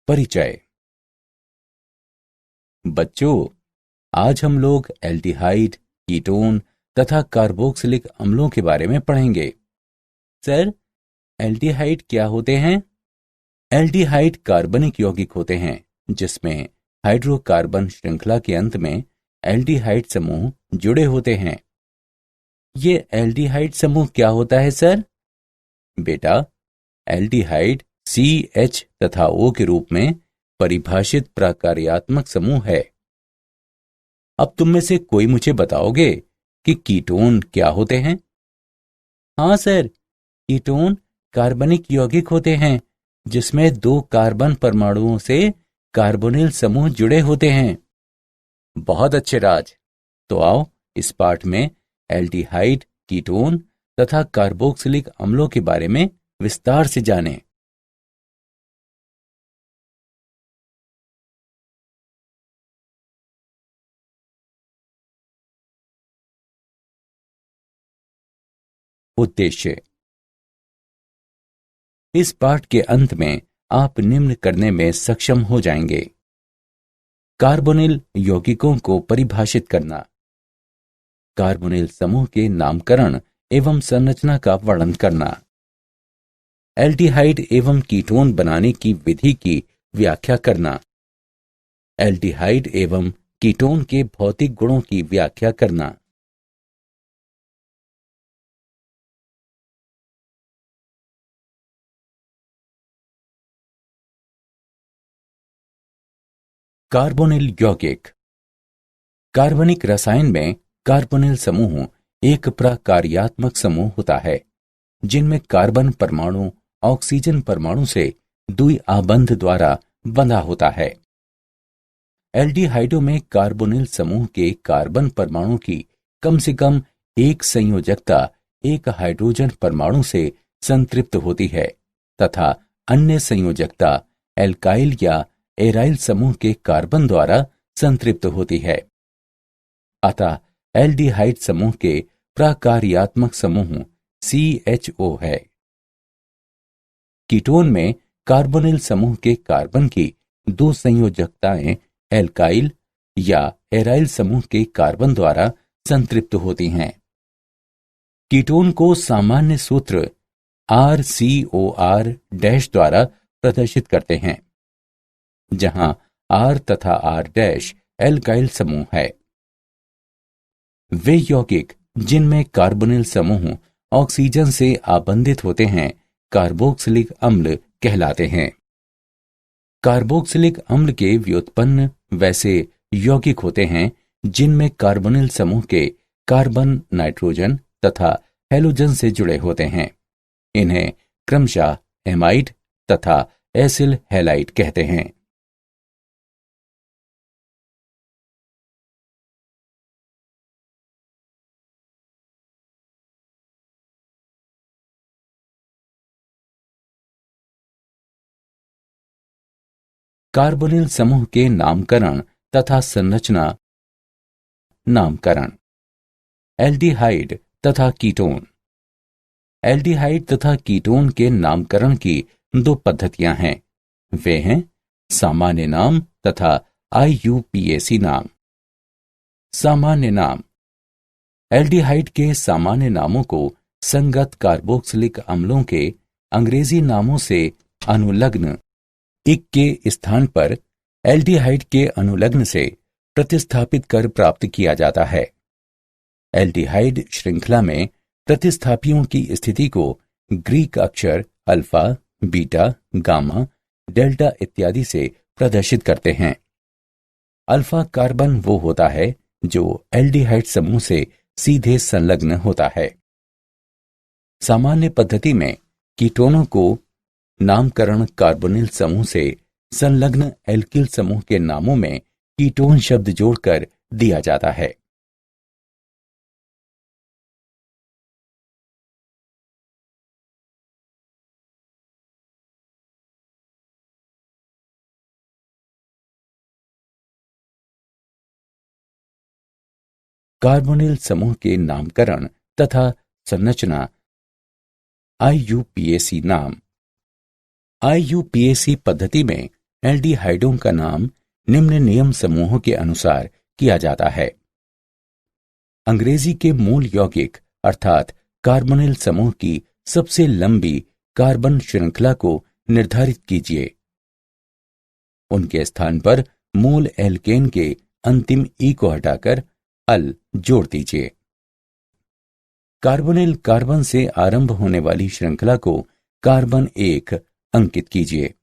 परिचय। बच्चों, आज हम लोग एल्डिहाइड, कीटोन तथा कार्बोक्सिलिक अम्लों के बारे में पढ़ेंगे। सर, एल्डिहाइड क्या होते हैं? एल्डिहाइड कार्बनिक यौगिक होते हैं जिसमें हाइड्रोकार्बन श्रृंखला के अंत में एल्डिहाइड समूह जुड़े होते हैं। ये एल्डिहाइड समूह क्या होता है सर? बेटा, एल्डिहाइड CH तथा O के रूप में परिभाषित प्रकार्यात्मक समूह है। अब तुम में से कोई मुझे बताओगे कि कीटोन क्या होते हैं? हाँ सर, कीटोन कार्बनिक यौगिक होते हैं जिसमें 2 कार्बन परमाणुओं से कार्बोनिल समूह जुड़े होते हैं। बहुत अच्छे राज। तो आओ इस पाठ में एल्डिहाइड, कीटोन तथा कार्बोक्सिलिक अम्लों के बारे में विस्तार से जानें। उद्देश्य। इस पाठ के अंत में आप निम्न करने में सक्षम हो जाएंगे। कार्बोनिल यौगिकों को परिभाषित करना, कार्बोनिल समूह के नामकरण एवं संरचना का वर्णन करना, एल्डिहाइड एवं कीटोन बनाने की विधि की व्याख्या करना, एल्डिहाइड एवं कीटोन के भौतिक गुणों की व्याख्या करना। कार्बोनिल यौगिक। कार्बनिक रसायन में कार्बोनिल समूह एक प्रकार्यात्मक समूह होता है जिनमें कार्बन परमाणु ऑक्सीजन परमाणु से द्विआबंध द्वारा बंधा होता है। एल्डिहाइडों में कार्बोनिल समूह के कार्बन परमाणु की कम से कम एक संयोजकता एक हाइड्रोजन परमाणु से संतृप्त होती है तथा अन्य संयोजकता एल्काइल या एराइल समूह के कार्बन द्वारा संतृप्त होती है। अतः एल्डिहाइड समूह के प्रकार्यात्मक समूह CHO है। कीटोन में कार्बोनिल समूह के कार्बन की 2 संयोजकताएं एल्काइल या एराइल समूह के कार्बन द्वारा संतृप्त होती हैं। कीटोन को सामान्य सूत्र RCOR- द्वारा प्रदर्शित करते हैं, जहां R तथा R- एल्काइल समूह है। वे यौगिक जिनमें कार्बोनिल समूह ऑक्सीजन से आबंधित होते हैं कार्बोक्सिलिक अम्ल कहलाते हैं। कार्बोक्सिलिक अम्ल के व्युत्पन्न वैसे यौगिक होते हैं जिनमें कार्बोनिल समूह के कार्बन, नाइट्रोजन तथा हैलोजन से जुड़े होते हैं। इन्हें क्रमशः एमाइड तथा एसिल हैलाइड कहते हैं। कार्बोनिल समूह के नामकरण तथा संरचना। नामकरण। एल्डिहाइड तथा कीटोन। एल्डिहाइड तथा कीटोन के नामकरण की 2 पद्धतियां हैं। वे हैं सामान्य नाम तथा IUPAC नाम। सामान्य नाम। एल्डिहाइड के सामान्य नामों को संगत कार्बोक्सिलिक अम्लों के अंग्रेजी नामों से अनुलग्न इक के स्थान पर एल्डिहाइड के अनुलग्न से प्रतिस्थापित कर प्राप्त किया जाता है। एल्डिहाइड श्रृंखला में प्रतिस्थापियों की स्थिति को ग्रीक अक्षर अल्फा, बीटा, गामा, डेल्टा इत्यादि से प्रदर्शित करते हैं। अल्फा कार्बन वो होता है जो एल्डिहाइड समूह से सीधे संलग्न होता है। सामान्य पद्धति में कीटोनों को नामकरण कार्बोनिल समूह से संलग्न एल्किल समूह के नामों में कीटोन शब्द जोड़कर दिया जाता है। कार्बोनिल समूह के नामकरण तथा संरचना। IUPAC नाम। IUPAC पद्धति में एल्डिहाइडों का नाम निम्न नियम समूहों के अनुसार किया जाता है। अंग्रेजी के मूल यौगिक अर्थात कार्बोनिल समूह की सबसे लंबी कार्बन श्रृंखला को निर्धारित कीजिए। उनके स्थान पर मूल एल्केन के अंतिम ई को हटाकर अल जोड़ दीजिए। कार्बोनिल कार्बन से आरंभ होने वाली श्रृंखला को कार्बन 1 अंकित कीजिए।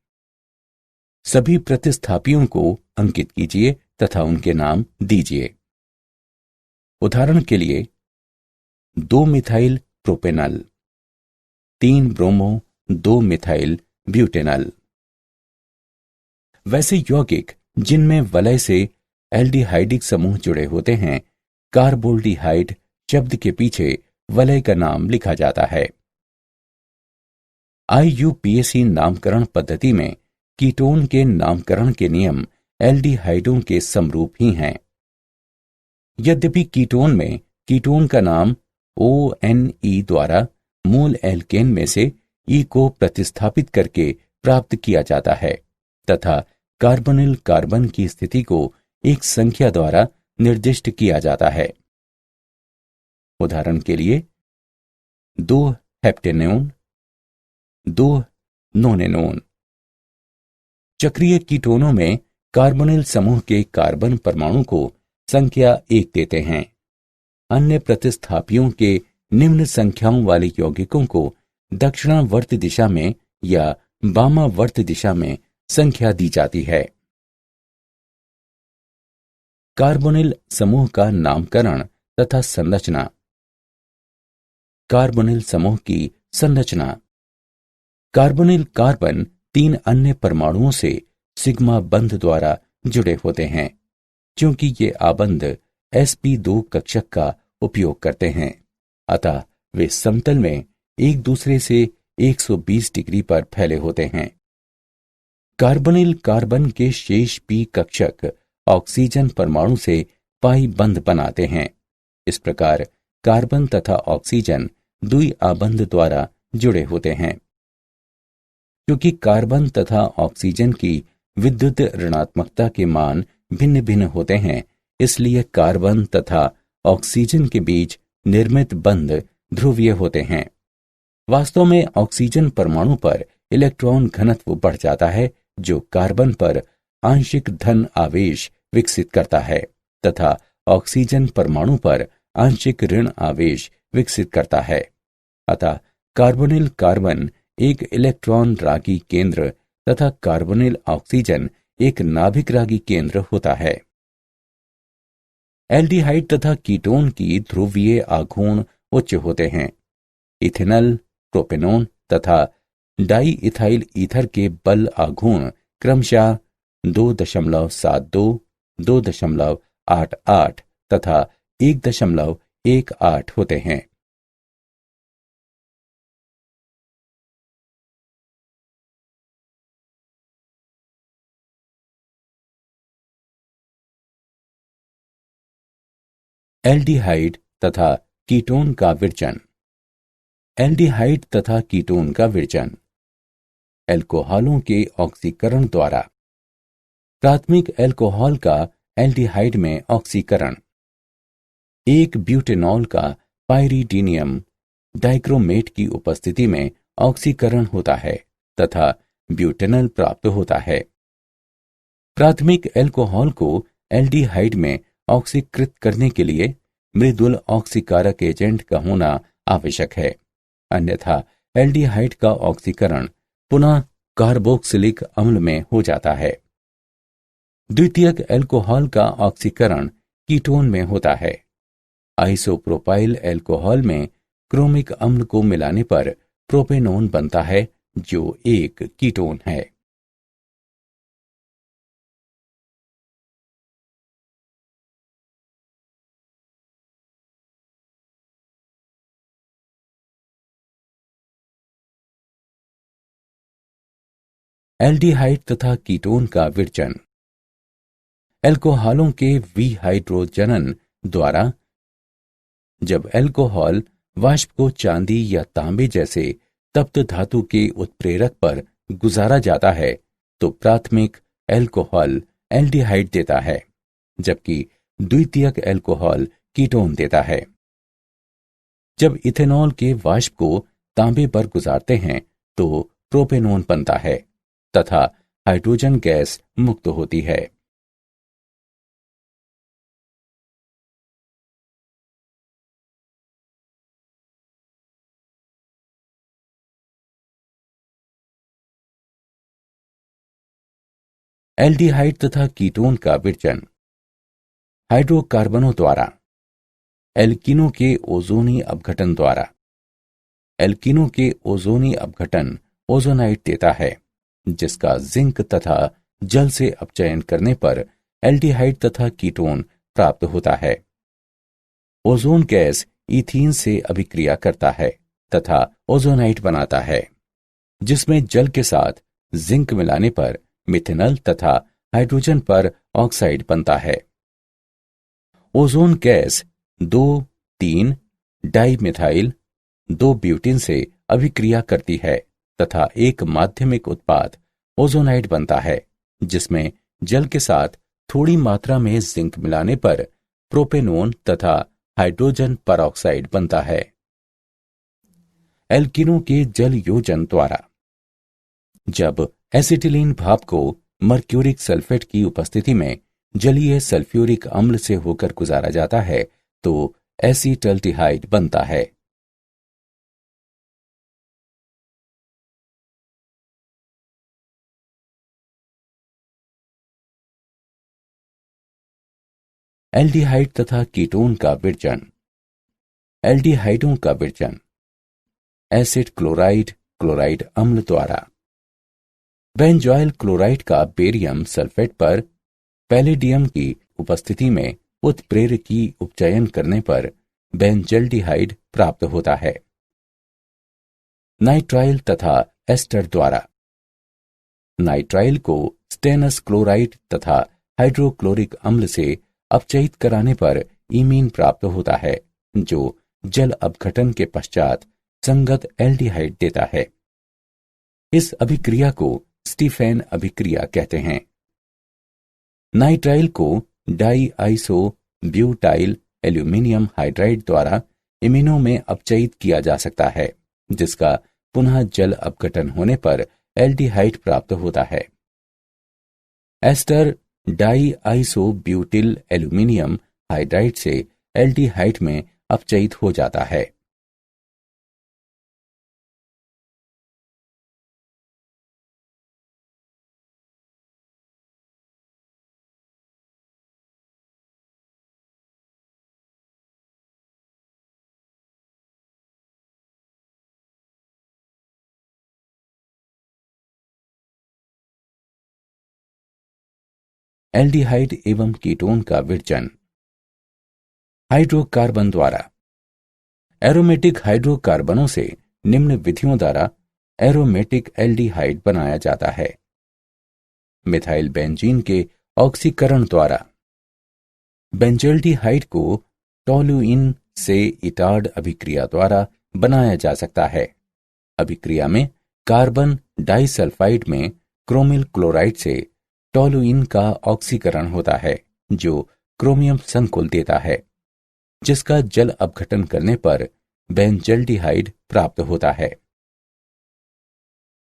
सभी प्रतिस्थापियों को अंकित कीजिए तथा उनके नाम दीजिए। उदाहरण के लिए 2 methyl propanal, 3 bromo 2 methyl butanal. वैसे यौगिक जिनमें वलय से एल्डिहाइडिक समूह जुड़े होते हैं, कार्बोल्डिहाइड शब्द के पीछे वलय का नाम लिखा जाता है। IUPAC नामकरण पद्धति में कीटोन के नामकरण के नियम एल्डिहाइडों के समरूप ही हैं। यद्यपि कीटोन में कीटोन का नाम ONE द्वारा मूल एल्केन में से E को प्रतिस्थापित करके प्राप्त किया जाता है तथा कार्बोनिल कार्बन की स्थिति को एक संख्या द्वारा निर्दिष्ट किया जाता है। उदाहरण के लिए 2 हेप्टेनोन, 2 नोनेनोन। चक्रीय कीटोनों में कार्बोनिल समूह के कार्बन परमाणु को संख्या 1 देते हैं। अन्य प्रतिस्थापियों के निम्न संख्याओं वाले यौगिकों को दक्षिणावर्त दिशा में या वामावर्त दिशा में संख्या दी जाती है। कार्बोनिल समूह का नामकरण तथा संरचना। कार्बोनिल समूह की संरचना। कार्बोनिल कार्बन 3 अन्य परमाणुओं से सिग्मा बंध द्वारा जुड़े होते हैं। क्योंकि ये आबंध sp2 कक्षक का उपयोग करते हैं, अतः वे समतल में एक दूसरे से 120 डिग्री पर फैले होते हैं। कार्बोनिल कार्बन के शेष p कक्षक ऑक्सीजन परमाणु से पाई बंध बनाते हैं। इस प्रकार कार्बन तथा ऑक्सीजन द्वि आबंध द्वारा जुड़े होते हैं। क्योंकि कार्बन तथा ऑक्सीजन की विद्युत ऋणात्मकता के मान भिन्न भिन्न होते हैं, इसलिए कार्बन तथा ऑक्सीजन के बीच निर्मित बंध ध्रुवीय होते हैं। वास्तव में ऑक्सीजन परमाणु पर इलेक्ट्रॉन घनत्व बढ़ जाता है, जो कार्बन पर आंशिक धन आवेश विकसित करता है तथा ऑक्सीजन परमाणु पर आंशिक ऋण आवेश विकसित करता है। अतः कार्बोनिल कार्बन एक इलेक्ट्रॉन रागी केंद्र तथा कार्बोनिल ऑक्सीजन एक नाभिक रागी केंद्र होता है। एल्डिहाइड तथा कीटोन की ध्रुवीय आघूर्ण उच्च होते हैं। इथेनॉल, प्रोपेनोन तथा डाई इथाइल ईथर के बल आघूर्ण क्रमशः 2.72, 2.88 तथा 1.18 होते हैं। एल्डिहाइड तथा कीटोन का विरचन। एल्डिहाइड तथा कीटोन का विरचन एल्कोहलों के ऑक्सीकरण द्वारा। प्राथमिक एल्कोहल का एल्डिहाइड में ऑक्सीकरण। एक ब्यूटेनॉल का पाइरीडीनियम डाइक्रोमेट की उपस्थिति में ऑक्सीकरण होता है तथा ब्यूटेनल प्राप्त होता है। प्राथमिक एल्कोहल को एल्डिहाइड में ऑक्सीकृत करने के लिए मृदुल ऑक्सीकारक एजेंट का होना आवश्यक है, अन्यथा एल्डिहाइड का ऑक्सीकरण पुनः कार्बोक्सिलिक अम्ल में हो जाता है। द्वितीयक एल्कोहल का ऑक्सीकरण कीटोन में होता है। आइसोप्रोपाइल एल्कोहल में क्रोमिक अम्ल को मिलाने पर प्रोपेनोन बनता है, जो एक कीटोन है। एल्डिहाइड तथा कीटोन का विरचन। एल्कोहलों के विहाइड्रोजनन द्वारा जब एल्कोहल वाष्प को चांदी या तांबे जैसे तप्त धातु के उत्प्रेरक पर गुजारा जाता है, तो प्राथमिक एल्कोहल एल्डिहाइड देता है, जबकि द्वितीयक एल्कोहल कीटोन देता है। जब इथेनॉल के वाष्प को तांबे पर गुजारते हैं तो प्रोपेनोन बनता है तथा हाइड्रोजन गैस मुक्त होती है। एल्डिहाइड तथा कीटोन का विरचन हाइड्रोकार्बनों द्वारा, एल्कीनों के ओजोनी अपघटन द्वारा। एल्कीनों के ओजोनी अपघटन ओजोनाइट देता है, जिसका जिंक तथा जल से अपचयन करने पर एल्डिहाइड तथा कीटोन प्राप्त होता है। ओजोन गैस ईथीन से अभिक्रिया करता है तथा ओजोनाइट बनाता है, जिसमें जल के साथ जिंक मिलाने पर मिथेनल तथा हाइड्रोजन पर ऑक्साइड बनता है। ओजोन गैस 2,3 डाइमिथाइल 2 ब्यूटेन से अभिक्रिया करती है तथा एक माध्यमिक उत्पाद ओजोनाइट बनता है, जिसमें जल के साथ थोड़ी मात्रा में जिंक मिलाने पर प्रोपेनोन तथा हाइड्रोजन परऑक्साइड बनता है। एल्कीनों के जल योजन द्वारा, जब एसिटिलीन भाप को मर्क्यूरिक सल्फेट की उपस्थिति में जलीय सल्फ्यूरिक अम्ल से होकर गुजारा जाता है तो एसीटल्डिहाइड बनता है। एल्डिहाइड तथा कीटोन का विरचन। एल्डिहाइडों का विरचन एसिड क्लोराइड क्लोराइड अम्ल द्वारा। बेंजॉइल क्लोराइड का बेरियम सल्फेट पर पैलेडियम की उपस्थिति में उत्प्रेरकी उपचयन करने पर बेंजल्डिहाइड प्राप्त होता है। नाइट्राइल तथा एस्टर द्वारा। नाइट्राइल को स्टेनस क्लोराइड तथा हाइड्रोक्लोरिक अम्ल से अपचयित कराने पर ईमीन प्राप्त होता है, जो जल अपघटन के पश्चात संगत एल्डिहाइड देता है। इस अभिक्रिया को स्टीफेन अभिक्रिया कहते हैं। नाइट्राइल को di iso butyl aluminium hydride द्वारा इमिनो में अपचयित किया जा सकता है, जिसका पुनः जल अपघटन होने पर एल्डिहाइड प्राप्त होता है। Ester di iso butyl aluminium hydride से एल्डिहाइड में अपचयित हो जाता है। एल्डिहाइड एवं कीटोन का विरचन हाइड्रोकार्बन द्वारा। एरोमेटिक हाइड्रोकार्बनों से निम्न विधियों द्वारा एरोमेटिक एल्डिहाइड बनाया जाता है। मिथाइल बेंजीन के ऑक्सीकरण द्वारा। बेंजल्डिहाइड को टोलुइन से इटार्ड अभिक्रिया द्वारा बनाया जा सकता है। अभिक्रिया में कार्बन डाइसल्फाइड में क्रोमिल क्लोराइड से टोलुइन का ऑक्सीकरण होता है, जो क्रोमियम संकुल देता है, जिसका जल अपघटन करने पर बेंजल्डिहाइड प्राप्त होता है।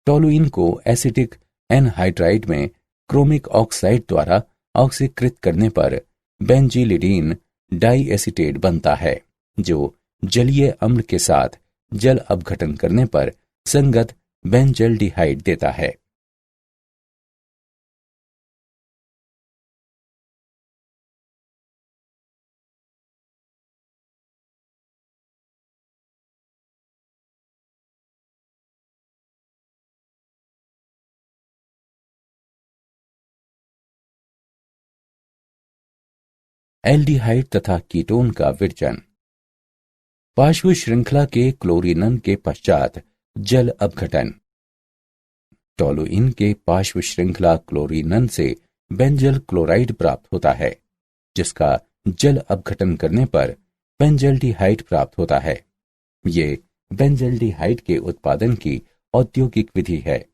टोलुइन को एसिटिक एनहाइड्राइड में क्रोमिक ऑक्साइड द्वारा ऑक्सीकृत करने पर बेंजीलिडीन डाइएसिटेट बनता है, जो जलीय अम्ल के साथ जल अपघटन करने पर संगत बेंजल्डिहाइड देता है। एल्डिहाइड तथा कीटोन का विरचन पार्श्व श्रृंखला के क्लोरीनन के पश्चात जल अपघटन। टोलुइन के पार्श्व श्रृंखला क्लोरीनन से बेंजल क्लोराइड प्राप्त होता है, जिसका जल अपघटन करने पर बेंजल्डिहाइड प्राप्त होता है। ये बेंजल्डिहाइड के उत्पादन की औद्योगिक विधि है।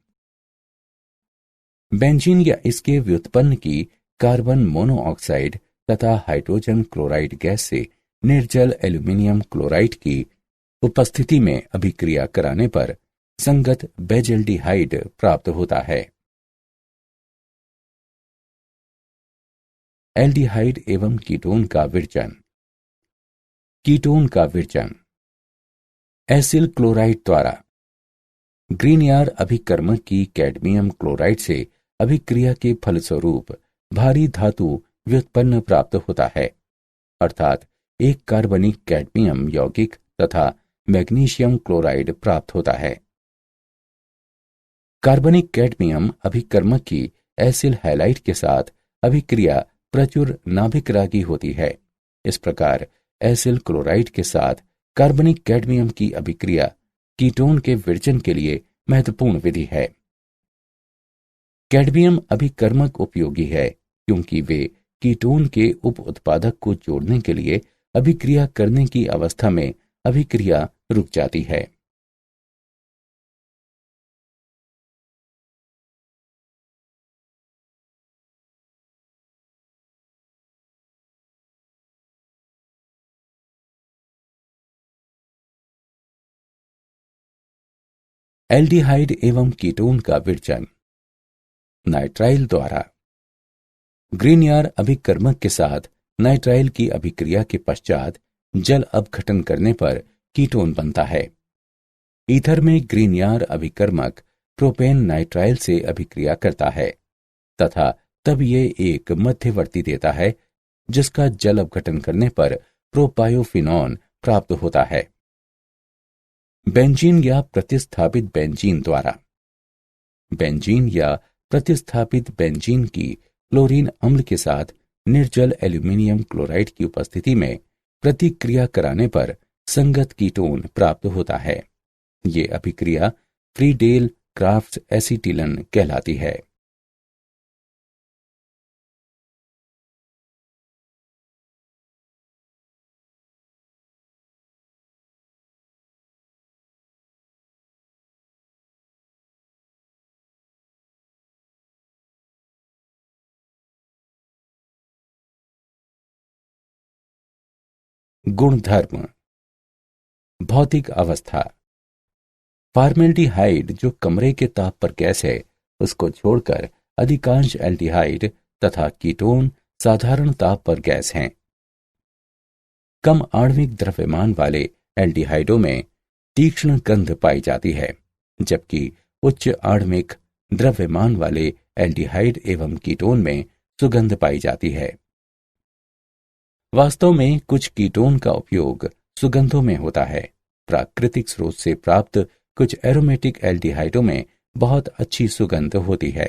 बेंजीन या इसके व्युत्पन्न की कार्बन मोनोऑक्साइड तथा हाइड्रोजन क्लोराइड गैस से निर्जल एल्यूमिनियम क्लोराइड की उपस्थिति में अभिक्रिया कराने पर संगत बेजल्डिहाइड प्राप्त होता है। एल्डिहाइड एवं कीटोन का विरजन। कीटोन का विरजन एसिल क्लोराइड द्वारा ग्रीनयार अभिकर्मक की कैडमियम क्लोराइड से अभिक्रिया के फलस्वरूप भारी धातु व्युत्पन्न प्राप्त होता है, अर्थात एक कार्बनिक कैडमियम यौगिक तथा मैग्नीशियम क्लोराइड प्राप्त होता है। कार्बनिक कैडमियम अभिकर्मक की एसिल हैलाइड के साथ अभिक्रिया प्रचुर नाभिकरागी होती है। इस प्रकार एसिल क्लोराइड के साथ कार्बनिक कैडमियम की अभिक्रिया कीटोन के विरजन के लिए महत्वपूर्ण विधि है। कैडमियम अभिकर्मक उपयोगी है क्योंकि वे कीटोन के उप उत्पादक को जोड़ने के लिए अभिक्रिया करने की अवस्था में अभिक्रिया रुक जाती है। एल्डिहाइड एवं कीटोन का विरजन नाइट्राइल द्वारा ग्रीनयार अभिकर्मक के साथ नाइट्राइल की अभिक्रिया के पश्चात जल अपघटन करने पर कीटोन बनता है। ईथर में ग्रीनयार अभिकर्मक प्रोपेन नाइट्राइल से अभिक्रिया करता है तथा तब ये एक मध्यवर्ती देता है जिसका जल अपघटन करने पर प्रोपायोफिनॉन प्राप्त होता है। बेंजीन या प्रतिस्थापित बेंजीन द्वारा बेंजीन या प्रतिस्थापित बेंजीन की क्लोरीन अम्ल के साथ निर्जल एल्यूमिनियम क्लोराइड की उपस्थिति में प्रतिक्रिया कराने पर संगत कीटोन प्राप्त होता है। ये अभिक्रिया फ्रीडेल क्राफ्ट एसीटिलन कहलाती है। गुणधर्म। भौतिक अवस्था। फॉर्मेल्डिहाइड जो कमरे के ताप पर गैस है उसको छोड़कर अधिकांश एल्डिहाइड तथा कीटोन साधारण ताप पर गैस हैं। कम आणविक द्रव्यमान वाले एल्डिहाइडों में तीक्ष्ण गंध पाई जाती है, जबकि उच्च आणविक द्रव्यमान वाले एल्डिहाइड एवं कीटोन में सुगंध पाई जाती है। वास्तव में कुछ कीटोन का उपयोग सुगंधों में होता है। प्राकृतिक स्रोत से प्राप्त कुछ एरोमेटिक एल्डिहाइडों में बहुत अच्छी सुगंध होती है।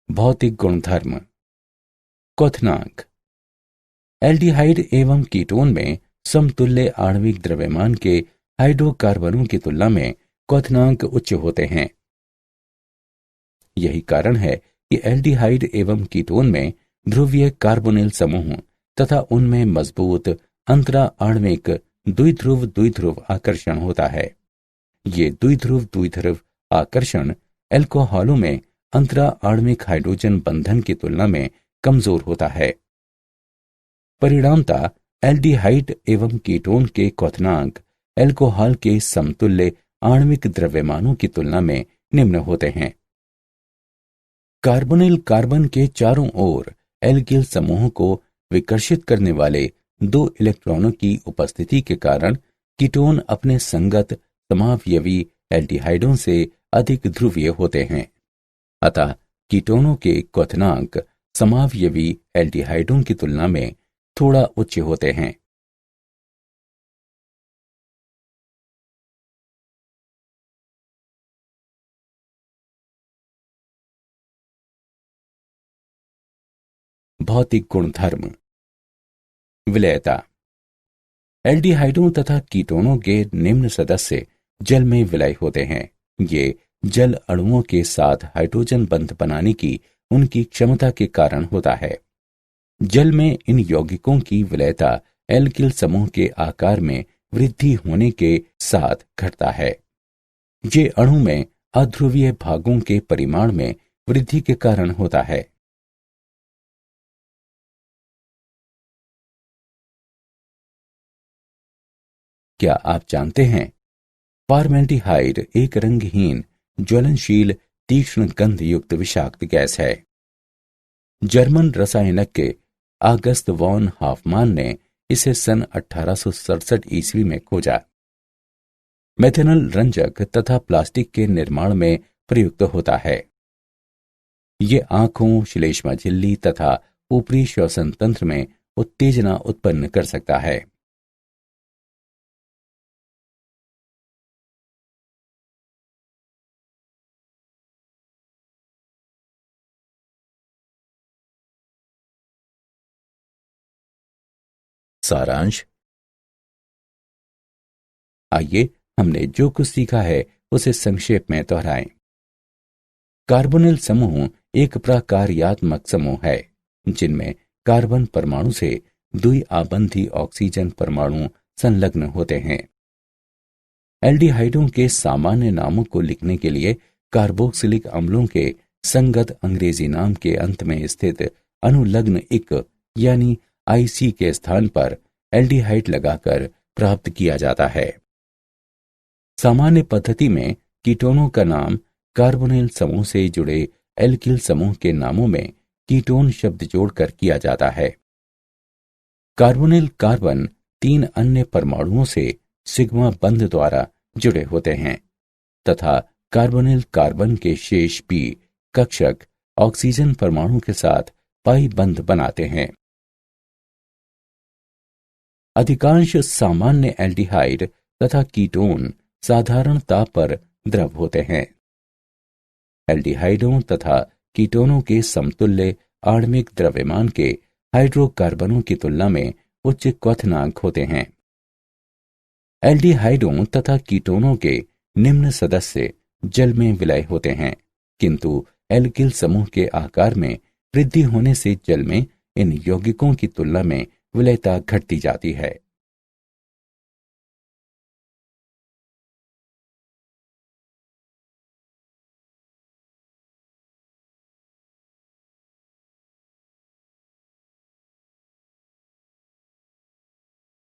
भौतिक गुणधर्म। क्वथनांक। एल्डिहाइड एवं कीटोन में समतुल्य आणविक द्रव्यमान के हाइड्रोकार्बनों की तुलना में क्वथनांक उच्च होते हैं। यही कारण है कि एल्डिहाइड एवं कीटोन में ध्रुवीय कार्बोनिल समूह तथा उनमें मजबूत अंतरा आणविक द्विध्रुव आकर्षण होता है। ये द्विध्रुव आकर्षण एल्कोहलों में अंतरा आणविक हाइड्रोजन बंधन की तुलना में कमजोर होता है। परिणामतः एल्डिहाइड एवं कीटोन के क्वथनांक एल्कोहल के समतुल्य आणविक द्रव्यमानों की तुलना में निम्न होते हैं। कार्बोनिल कार्बन के चारों ओर एल्किल समूह को विकर्षित करने वाले 2 इलेक्ट्रॉनों की उपस्थिति के कारण कीटोन अपने संगत समावयवी एल्डिहाइडों से अधिक ध्रुवीय होते हैं। अतः कीटोनों के क्वथनांक समावयवी एल्डिहाइडों की तुलना में थोड़ा उच्च होते हैं। भौतिक गुणधर्म। विलयता। एल्डिहाइडों तथा कीटोनों के निम्न सदस्य जल में विलय होते हैं। ये जल अणुओं के साथ हाइड्रोजन बंध बनाने की उनकी क्षमता के कारण होता है। जल में इन यौगिकों की विलयता एल्किल समूह के आकार में वृद्धि होने के साथ घटता है। ये अणु में अध्रुवीय भागों के परिमाण में वृद्धि के कारण होता है। क्या आप जानते हैं, फॉर्मेल्डिहाइड एक रंगहीन, ज्वलनशील, तीक्ष्ण गंध युक्त विषाक्त गैस है। जर्मन रसायनज्ञ आगस्त वॉन हाफमान ने इसे सन 1867 ईस्वी में खोजा। मेथेनॉल रंजक तथा प्लास्टिक के निर्माण में प्रयुक्त होता है। ये आंखों, श्लेष्मा झिल्ली तथा ऊपरी श्वसन तंत्र में उत्तेजना उत्पन्न कर सकता है। सारांश। आइए हमने जो कुछ सीखा है उसे संक्षेप में दोहराएं। कार्बोनिल समूह एक प्रकार्यात्मक समूह है जिनमें कार्बन परमाणु से द्विआबंधी ऑक्सीजन परमाणु संलग्न होते हैं। एल्डिहाइडों के सामान्य नामों को लिखने के लिए कार्बोक्सिलिक अम्लों के संगत अंग्रेजी नाम के अंत में स्थित अनुलग्न इक यानी आईसी के स्थान पर एल्डिहाइड लगाकर प्राप्त किया जाता है। सामान्य पद्धति में कीटोनों का नाम कार्बोनिल समूह से जुड़े एल्किल समूह के नामों में कीटोन शब्द जोड़कर किया जाता है। कार्बोनिल कार्बन 3 अन्य परमाणुओं से सिग्मा बंध द्वारा जुड़े होते हैं तथा कार्बोनिल कार्बन के शेष पी कक्षक ऑक्सीजन परमाणु के साथ पाई बंध बनाते हैं। अधिकांश सामान्य एल्डिहाइड तथा कीटोन साधारण ताप पर द्रव होते हैं। एल्डिहाइडों तथा कीटोनों के समतुल्य आणविक द्रव्यमान के हाइड्रोकार्बनों की तुलना में उच्च क्वथनांक होते हैं। एल्डिहाइडों तथा कीटोनों के निम्न सदस्य जल में विलय होते हैं, किंतु एल्किल समूह के आकार में वृद्धि होने से जल में इन यौगिकों की तुलना में विलयता घटती जाती है।